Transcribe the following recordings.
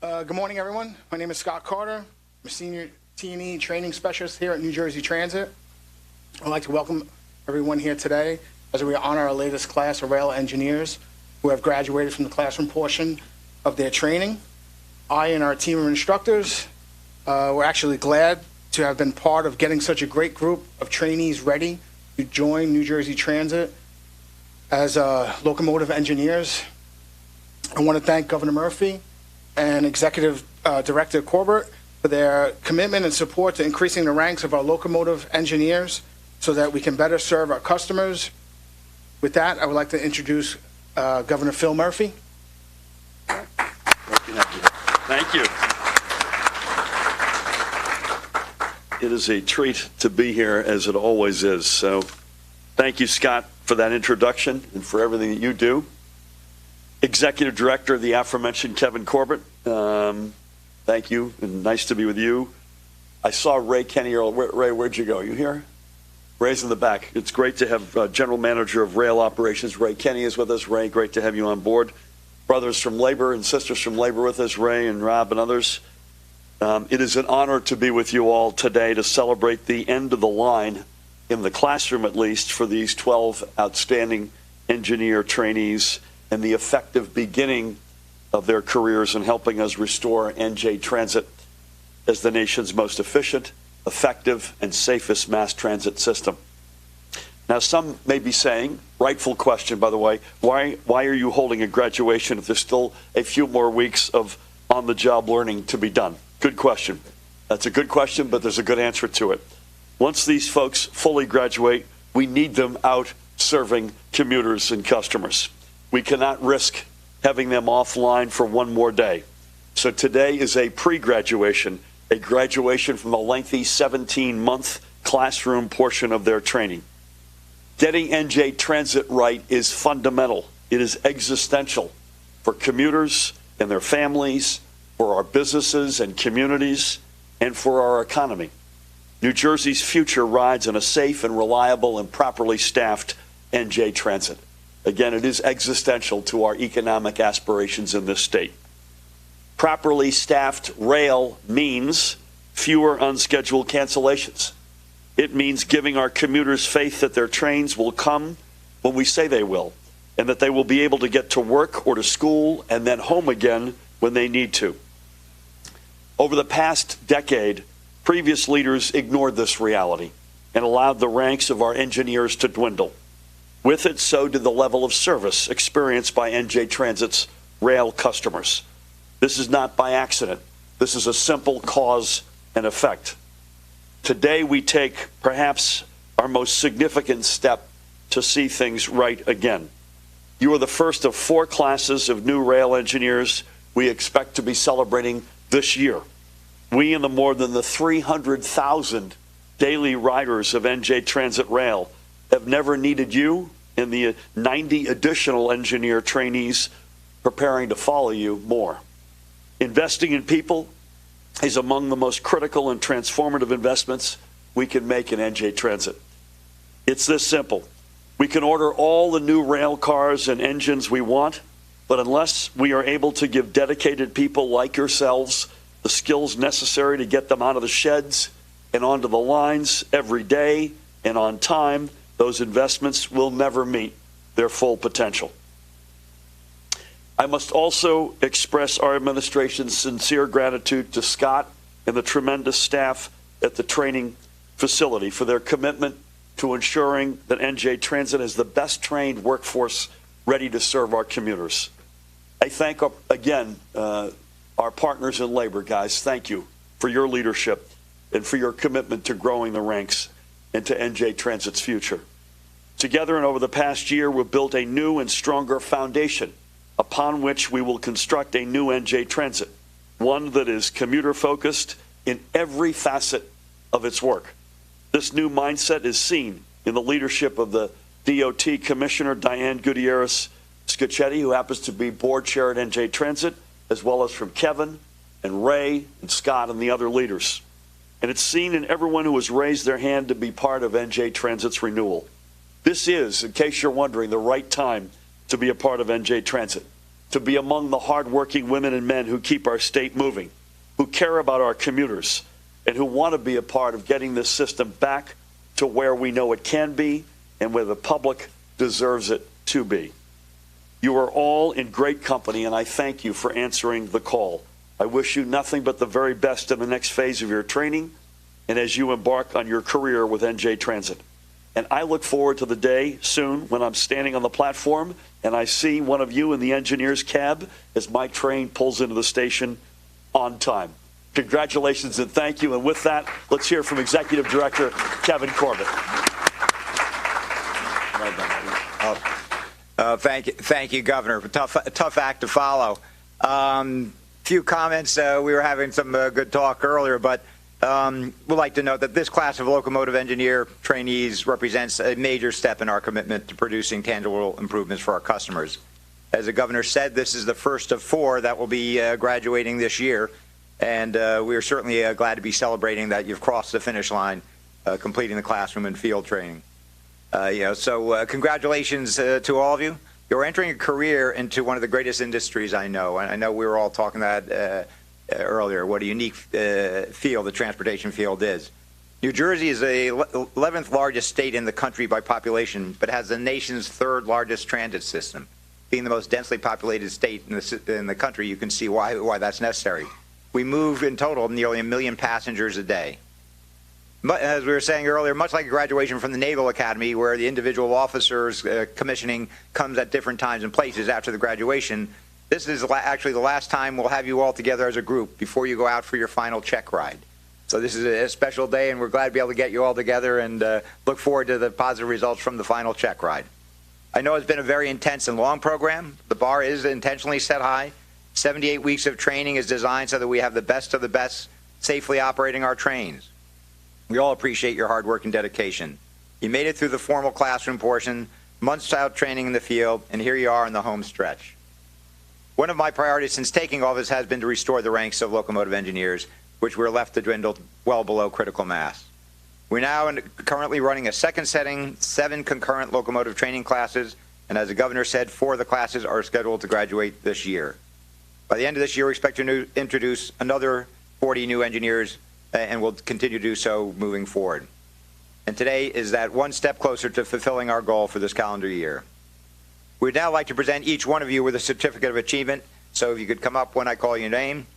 Good morning, everyone. My name is Scott Carter. I'm a senior T&E training specialist here at New Jersey Transit. I'd like to welcome everyone here today as we honor our latest class of rail engineers who have graduated from the classroom portion of their training. I and our team of instructors were actually glad to have been part of getting such a great group of trainees ready to join New Jersey Transit as locomotive engineers. I want to thank Governor Murphy and Executive Director Corbett for their commitment and support to increasing the ranks of our locomotive engineers so that we can better serve our customers. With that, I would like to introduce Governor Phil Murphy. Thank you. It is a treat to be here, as it always is. So thank you, Scott, for that introduction and for everything that you do. Executive Director of the aforementioned Kevin Corbett, thank you, and nice to be with you. I saw Ray Kenny earlier. Ray, where'd you go? You here? Ray's in the back. It's great to have General Manager of Rail Operations, Ray Kenny, is with us. Ray, great to have you on board. Brothers from labor and sisters from labor with us, Ray and Rob and others. It is an honor to be with you all today to celebrate the end of the line, in the classroom at least, for these 12 outstanding engineer trainees and the effective beginning of their careers in helping us restore NJ Transit as the nation's most efficient, effective, and safest mass transit system. Now, some may be saying, rightful question, by the way, why are you holding a graduation if there's still a few more weeks of on-the-job learning to be done? Good question. That's a good question, but there's a good answer to it. Once these folks fully graduate, we need them out serving commuters and customers. We cannot risk having them offline for one more day. So today is a pre-graduation, a graduation from the lengthy 17-month classroom portion of their training. Getting NJ Transit right is fundamental. It is existential for commuters and their families, for our businesses and communities, and for our economy. New Jersey's future rides on a safe and reliable and properly staffed NJ Transit. Again, it is existential to our economic aspirations in this state. Properly staffed rail means fewer unscheduled cancellations. It means giving our commuters faith that their trains will come when we say they will, and that they will be able to get to work or to school and then home again when they need to. Over the past decade, previous leaders ignored this reality and allowed the ranks of our engineers to dwindle. With it, so did the level of service experienced by NJ Transit's rail customers. This is not by accident. This is a simple cause and effect. Today, we take perhaps our most significant step to see things right again. You are the first of 4 classes of new rail engineers we expect to be celebrating this year. We and the more than the 300,000 daily riders of NJ Transit Rail have never needed you and the 90 additional engineer trainees preparing to follow you more. Investing in people is among the most critical and transformative investments we can make in NJ Transit. It's this simple. We can order all the new rail cars and engines we want, but unless we are able to give dedicated people like yourselves the skills necessary to get them out of the sheds and onto the lines every day and on time, those investments will never meet their full potential. I must also express our administration's sincere gratitude to Scott and the tremendous staff at the training facility for their commitment to ensuring that NJ Transit is the best trained workforce ready to serve our commuters. I thank, again, our partners in labor, guys. Thank you for your leadership and for your commitment to growing the ranks and to NJ Transit's future. Together and over the past year, we've built a new and stronger foundation upon which we will construct a new NJ Transit, one that is commuter-focused in every facet of its work. This new mindset is seen in the leadership of the DOT Commissioner, Diane Gutierrez Scacchetti, who happens to be board chair at NJ Transit, as well as from Kevin and Ray and Scott and the other leaders. And it's seen in everyone who has raised their hand to be part of NJ Transit's renewal. This is, in case you're wondering, the right time to be a part of NJ Transit. to be among the hardworking women and men who keep our state moving, who care about our commuters, and who want to be a part of getting this system back to where we know it can be and where the public deserves it to be. You are all in great company, and I thank you for answering the call. I wish you nothing but the very best in the next phase of your training and as you embark on your career with NJ Transit. And I look forward to the day soon when I'm standing on the platform and I see one of you in the engineer's cab as my train pulls into the station on time. Congratulations and thank you. And with that, let's hear from Executive Director Kevin Corbett. Thank you, Governor. Tough act to follow. Few comments. We were having some good talk earlier, but we'd like to note that this class of locomotive engineer trainees represents a major step in our commitment to producing tangible improvements for our customers. As the Governor said, this is the first of 4 that will be graduating this year, and we are certainly glad to be celebrating that you've crossed the finish line, completing the classroom and field training. So congratulations to all of you. You're entering a career into one of the greatest industries I know, and I know we were all talking that earlier, what a unique field the transportation field is. New Jersey is the 11th largest state in the country by population, but has the nation's 3rd largest transit system. Being the most densely populated state in the country, you can see why that's necessary. We move in total nearly 1 million passengers a day. But as we were saying earlier, much like a graduation from the Naval Academy, where the individual officers' commissioning comes at different times and places after the graduation, this is actually the last time we'll have you all together as a group before you go out for your final check ride. So this is a special day, and we're glad to be able to get you all together and look forward to the positive results from the final check ride. I know it's been a very intense and long program. The bar is intentionally set high. 78 weeks of training is designed so that we have the best of the best safely operating our trains. We all appreciate your hard work and dedication. You made it through the formal classroom portion, months out training in the field, and here you are in the home stretch. One of my priorities since taking office has been to restore the ranks of locomotive engineers, which were left to dwindle well below critical mass. We're now currently running a second setting, 7 concurrent locomotive training classes, and as the Governor said, 4 of the classes are scheduled to graduate this year. By the end of this year, we expect to introduce another 40 new engineers, and will continue to do so moving forward. And today is that one step closer to fulfilling our goal for this calendar year. We'd now like to present each one of you with a certificate of achievement. So if you could come up when I call your name.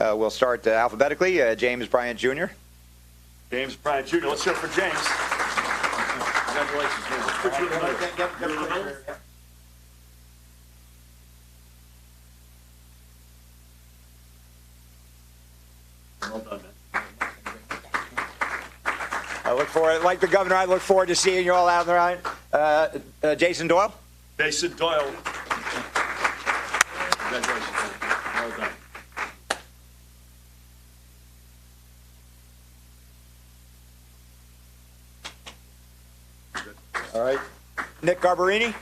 We'll start alphabetically. James Bryant Jr. James Bryant Jr. Let's hear it for James. Congratulations, James. Let's put you in the middle. You're in the middle? Well done, man. Like the Governor, I look forward to seeing you all out there. Jason Doyle. Jason Doyle. Congratulations, man. Well done. All right. Nick Garbarini.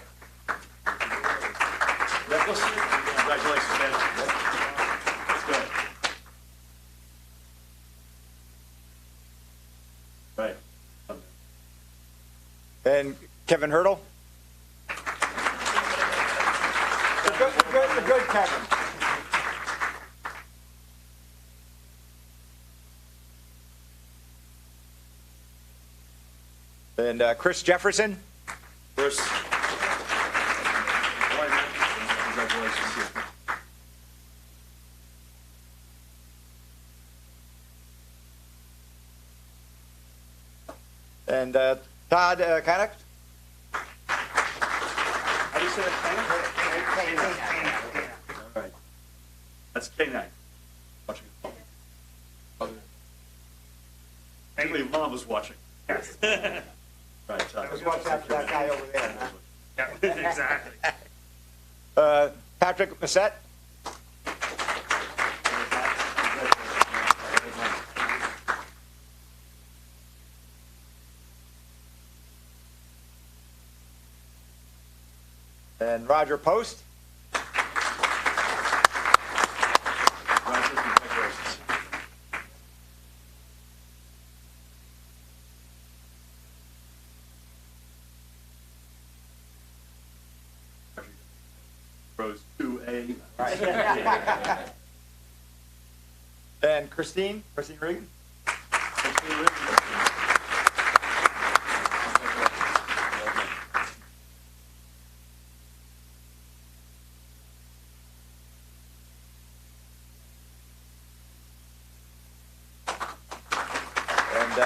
Congratulations, man. Let's go. Right. And Kevin Hurdle. Good Kevin. And Chris Jefferson. Chris. Congratulations. And Todd Connick. How do you say that? All right. That's K9. Watching. Actually, Mom was watching. Yes. Right. I was watching after that guy over there. Huh? Yeah, exactly. Patrick Massett. And Roger Post. Roger, congratulations. Rows 2 A. And Christine Regan. And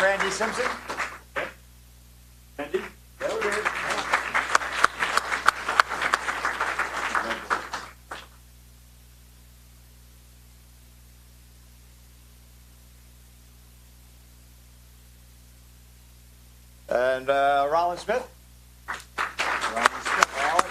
Randy Simpson. Andy? There we go. And Rollin Smith. Rollin Smith. Rollin.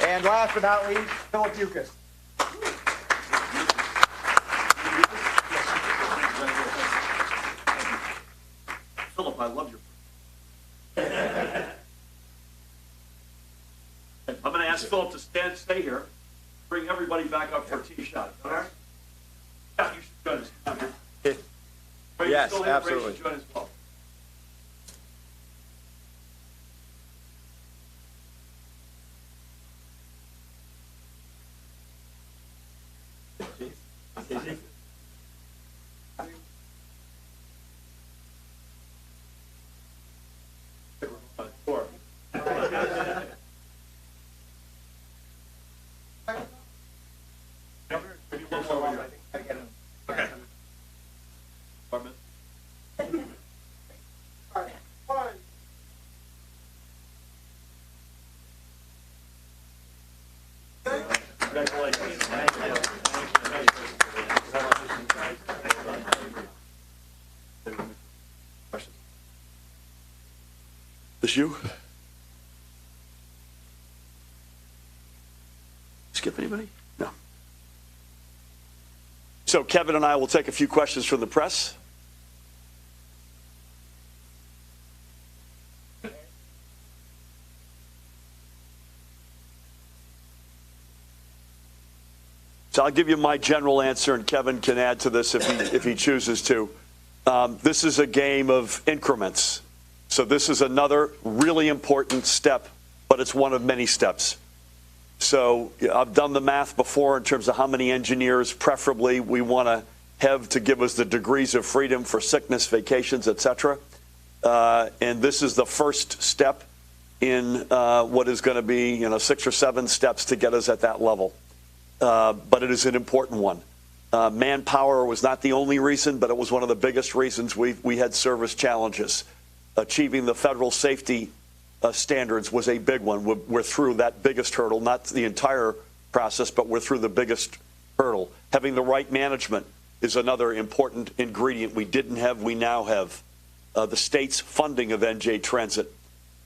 And last but not least, Philip Yukas. Philip, I love your. I'm going to ask Philip to stay here. Bring everybody back up for a tee shot. All right? Yeah, you should join us. Come here. Ray, Yes, still here. Ray should absolutely. join as well. Sure. Maybe one more over here. Okay. Department. Congratulations. This you? Skip anybody? No. So Kevin and I will take a few questions from the press. So I'll give you my general answer, and Kevin can add to this if he chooses to. This is a game of increments. So this is another really important step, but it's one of many steps. So I've done the math before in terms of how many engineers preferably we want to have to give us the degrees of freedom for sickness, vacations, etc. And this is the first step in what is going to be 6 or 7 steps to get us at that level. But it is an important one. Manpower was not the only reason, but it was one of the biggest reasons we had service challenges. Achieving the federal safety standards was a big one. We're through that biggest hurdle, not the entire process, but we're through the biggest hurdle. Having the right management is another important ingredient we didn't have, we now have. The state's funding of NJ Transit,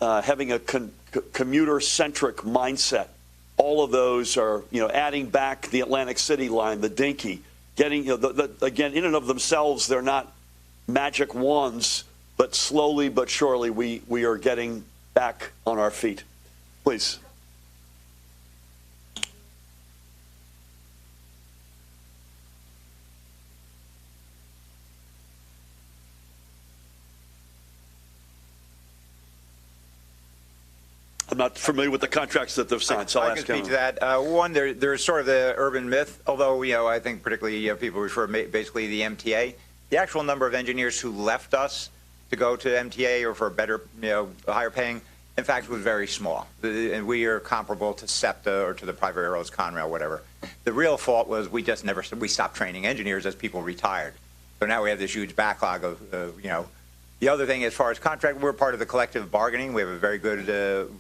having a commuter-centric mindset. All of those are, adding back the Atlantic City line, the Dinky, getting, again, in and of themselves, they're not magic wands, but slowly but surely we are getting back on our feet. Please. I'm not familiar with the contracts that they've signed, so I'll I ask can speak him. to that. One, there's sort of the urban myth, although I think particularly people refer basically the MTA. The actual number of engineers who left us to go to MTA or for a better, higher paying, in fact, was very small. And we are comparable to SEPTA or to the private railroads, Conrail, whatever. The real fault was we stopped training engineers as people retired. So now we have this huge backlog of, The other thing, as far as contract, we're part of the collective bargaining. We have a very good,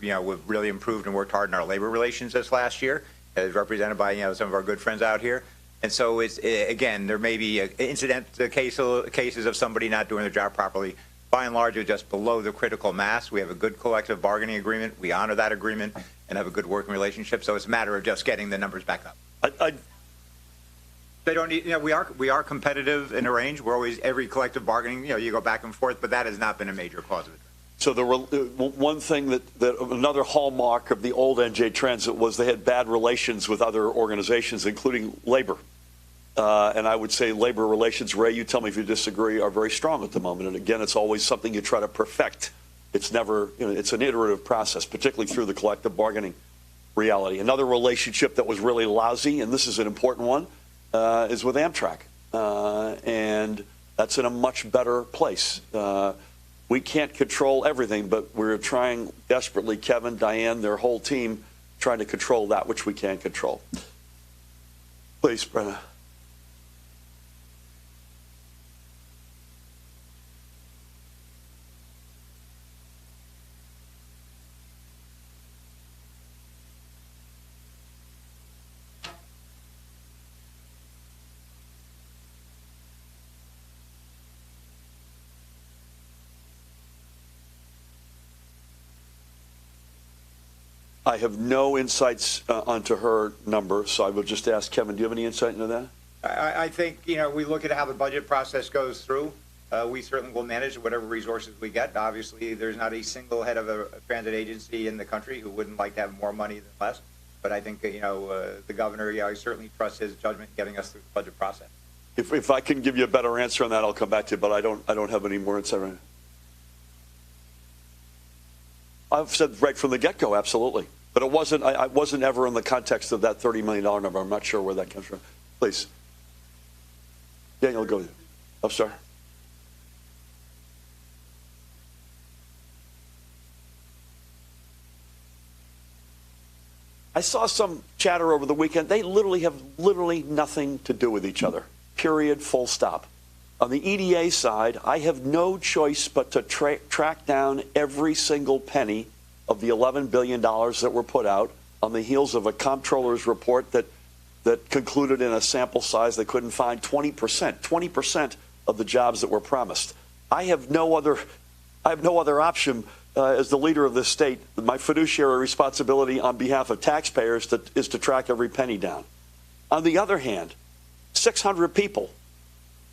we've really improved and worked hard in our labor relations this last year, as represented by, some of our good friends out here. And so it's, again, there may be cases of somebody not doing their job properly. By and large, we're just below the critical mass. We have a good collective bargaining agreement. We honor that agreement and have a good working relationship. So it's a matter of just getting the numbers back up. They don't need, we are competitive in a range. We're always, every collective bargaining, you go back and forth, but that has not been a major cause of it. So one thing that another hallmark of the old NJ Transit was they had bad relations with other organizations, including labor. And I would say labor relations, Ray, you tell me if you disagree, are very strong at the moment. And again, it's always something you try to perfect. It's never, it's an iterative process, particularly through the collective bargaining reality. Another relationship that was really lousy, and this is an important one, is with Amtrak. And that's in a much better place. We can't control everything, but we're trying desperately, Kevin, Diane, their whole team, trying to control that which we can control. Please, Brenna. I have no insights onto her number, so I will just ask Kevin, do you have any insight into that? I think, we look at how the budget process goes through. We certainly will manage whatever resources we get. Obviously, there's not a single head of a transit agency in the country who wouldn't like to have more money than less. But I think, the governor, I certainly trust his judgment in getting us through the budget process. If I can give you a better answer on that, I'll come back to you, but I don't have any more insight right now. I've said right from the get-go, absolutely. But it wasn't. I wasn't ever in the context of that $30 million number. I'm not sure where that comes from. Please, Daniel, go. I'm sorry. I saw some chatter over the weekend. They literally have nothing to do with each other. Period. Full stop. On the EDA side, I have no choice but to track down every single penny of the $11 billion that were put out on the heels of a comptroller's report that concluded in a sample size they couldn't find 20% of the jobs that were promised. I have no other option as the leader of this state. My fiduciary responsibility on behalf of taxpayers is to track every penny down. On the other hand, 600 people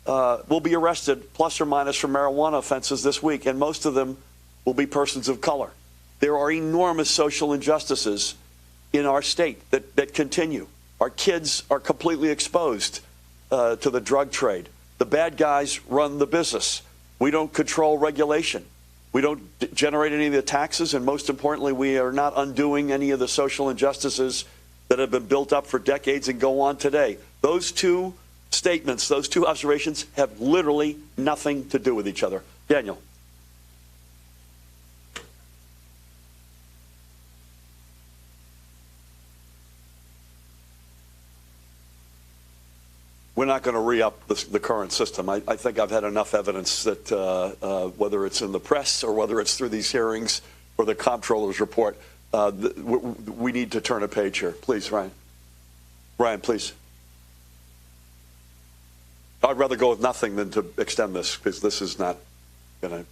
will be arrested, plus or minus, for marijuana offenses this week, and most of them will be persons of color. There are enormous social injustices in our state that continue. Our kids are completely exposed to the drug trade. The bad guys run the business. We don't control regulation. We don't generate any of the taxes, and most importantly, we are not undoing any of the social injustices that have been built up for decades and go on today. Those two statements, those two observations have literally nothing to do with each other. Daniel. We're not going to re-up the current system. I think I've had enough evidence that whether it's in the press or whether it's through these hearings or the comptroller's report, we need to turn a page here. Please, Ryan. Ryan, please. I'd rather go with nothing than to extend this, because this is not going to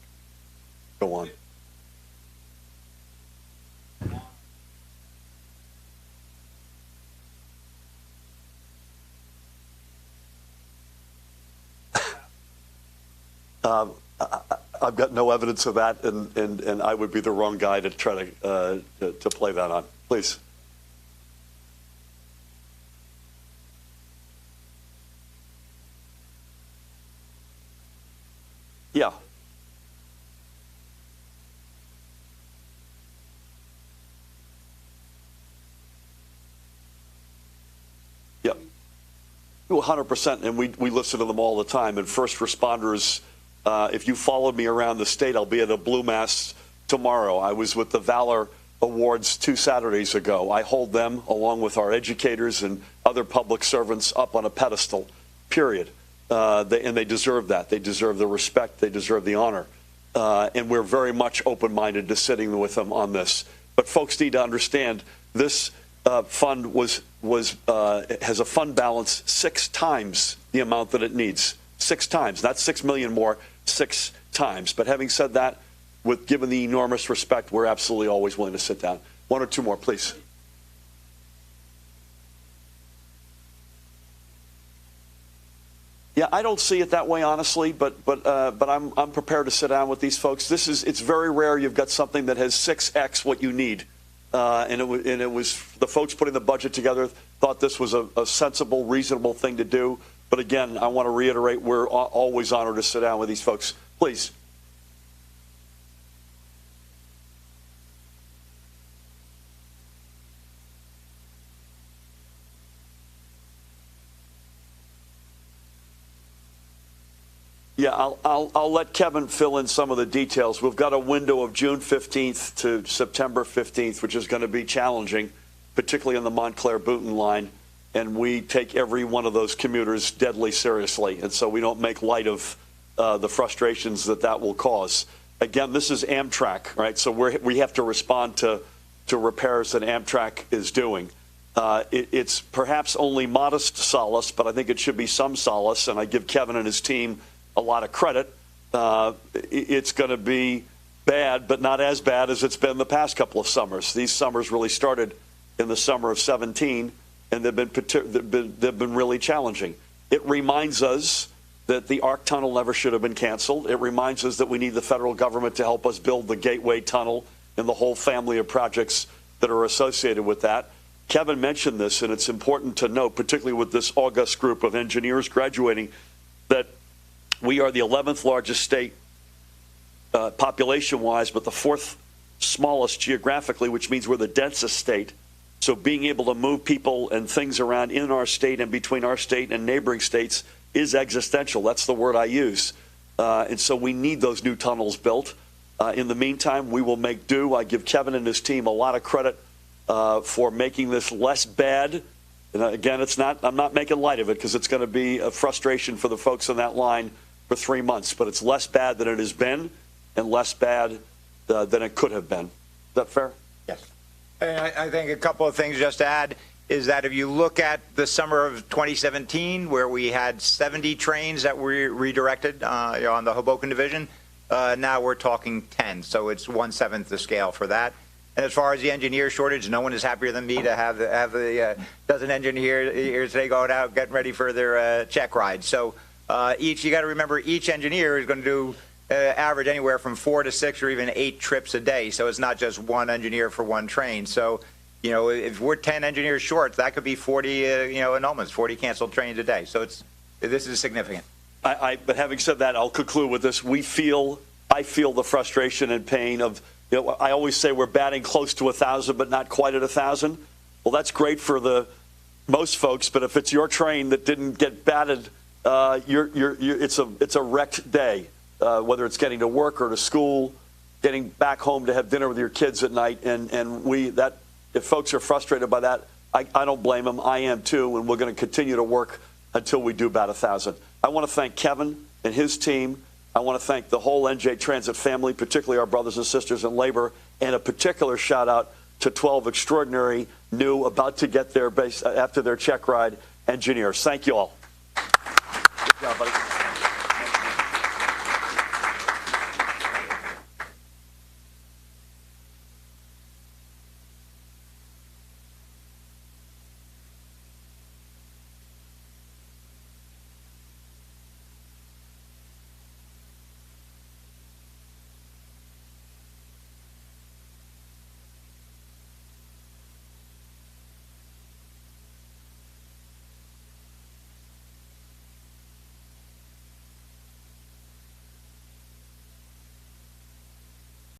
go on. I've got no evidence of that, and I would be the wrong guy to try to play that on. Please. Yeah. Yeah. 100%, and we listen to them all the time. And first responders, if you followed me around the state, I'll be at a Blue Mass tomorrow. I was with the Valor Awards 2 Saturdays ago. I hold them, along with our educators and other public servants, up on a pedestal, period. And they deserve that. They deserve the respect. They deserve the honor. And we're very much open-minded to sitting with them on this. But folks need to understand this fund has a fund balance 6 times the amount that it needs. 6 times, not 6 million more, 6 times. But having said that, given the enormous respect, we're absolutely always willing to sit down. 1 or 2 more, please. Yeah, I don't see it that way, honestly, but I'm prepared to sit down with these folks. It's very rare you've got something that has 6x what you need, and it was the folks putting the budget together thought this was a sensible, reasonable thing to do. But again, I want to reiterate, we're always honored to sit down with these folks. Please. Yeah, I'll let Kevin fill in some of the details. We've got a window of June 15th to September 15th, which is going to be challenging, particularly on the Montclair-Boonton line. And we take every one of those commuters deadly seriously. And so we don't make light of the frustrations that will cause. Again, this is Amtrak, right? So we have to respond to repairs that Amtrak is doing. It's perhaps only modest solace, but I think it should be some solace. And I give Kevin and his team a lot of credit. It's going to be bad, but not as bad as it's been the past couple of summers. These summers really started in the summer of 17, and they've been really challenging. It reminds us that the ARC tunnel never should have been canceled. It reminds us that we need the federal government to help us build the Gateway Tunnel and the whole family of projects that are associated with that. Kevin mentioned this, and it's important to note, particularly with this august group of engineers graduating, that we are the 11th largest state population-wise, but the 4th smallest geographically, which means we're the densest state. So being able to move people and things around in our state and between our state and neighboring states is existential. That's the word I use. And so we need those new tunnels built. In the meantime, we will make do. I give Kevin and his team a lot of credit for making this less bad. And again, I'm not making light of it because it's going to be a frustration for the folks on that line for 3 months, but it's less bad than it has been and less bad than it could have been. Is that fair? Yes. And I think a couple of things just to add is that if you look at the summer of 2017, where we had 70 trains that were redirected on the Hoboken division, now we're talking 10. So it's 1/7 the scale for that. And as far as the engineer shortage, no one is happier than me to have the dozen engineers here today going out, getting ready for their check ride. So you got to remember, each engineer is going to do average anywhere from 4 to 6 or even 8 trips a day. So it's not just one engineer for one train. So, if we're 10 engineers short, that could be 40, annulments, 40 canceled trains a day. So this is significant. But having said that, I'll conclude with this. I feel the frustration and pain of, I always say we're batting close to 1,000, but not quite at 1,000. Well, that's great for most folks, but if it's your train that didn't get batted, it's a wrecked day. Whether it's getting to work or to school, getting back home to have dinner with your kids at night, if folks are frustrated by that, I don't blame them. I am too, and we're going to continue to work until we do bat 1,000. I want to thank Kevin and his team. I want to thank the whole NJ Transit family, particularly our brothers and sisters in labor, and a particular shout out to 12 extraordinary new, about to get there after their check ride engineers. Thank you all. Good job, buddy.